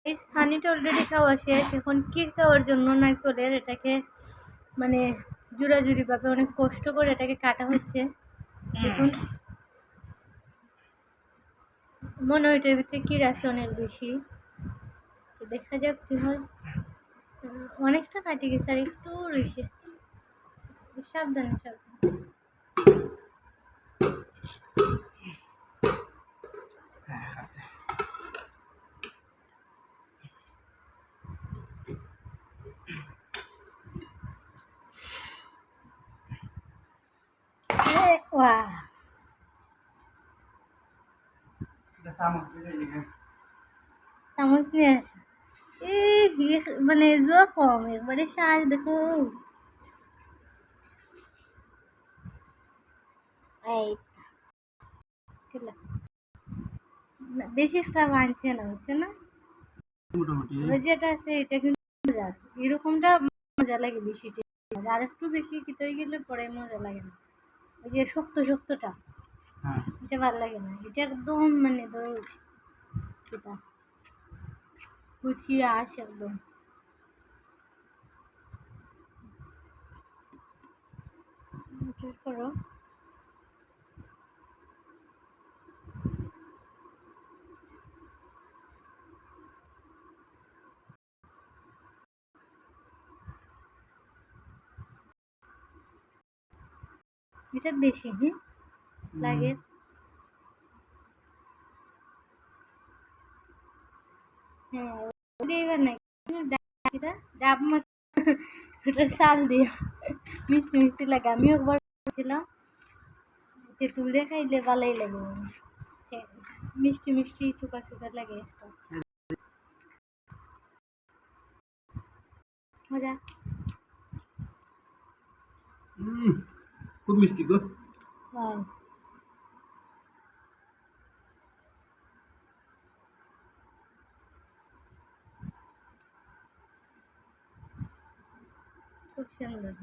পানিটা অলরেডি খাওয়া শেষ। এখন ক্ষীর খাওয়ার জন্য নারকেলের এটাকে মানে জোড়াজুড়িভাবে অনেক কষ্ট করে এটাকে কাটা হচ্ছে। দেখুন মনে হয় এটার ভিতরে ক্ষীর আছে অনেক বেশি। তো দেখা যাক কী হয়। অনেকটা কাটি গেছে আর একটু রয়েছে। সাবধানে সাবধানে। চামচ নিয়ে আসে এই মানে জোয়া কম একবারে শ্বাস দেখো। এই বেশি একটা বানছে না, হচ্ছে না ওই যেটা আছে এটা কিন্তু মজা। এরকমটা মজা লাগে বেশি, আর একটু বেশি খেতে হয়ে গেলে পরে মজা লাগে না। ওই যে শক্ত শক্তটা এটা ভালো লাগে না। এটা একদম মানে ধরো এটা কুচিয়ে আসে একদম। করো এটা বেশি লাগে। হ্যাঁ এবার নাই ডাব মাছ ওটা চাল দিয়ে মিষ্টি মিষ্টি লাগে। আমিও একবার ছিলাম তেঁতুল দিয়ে খাইলে ভালোই লাগে, মিষ্টি মিষ্টি চুকা চুকা লাগে একটা মজা। খুব মিষ্টি গো। খুব সুন্দর।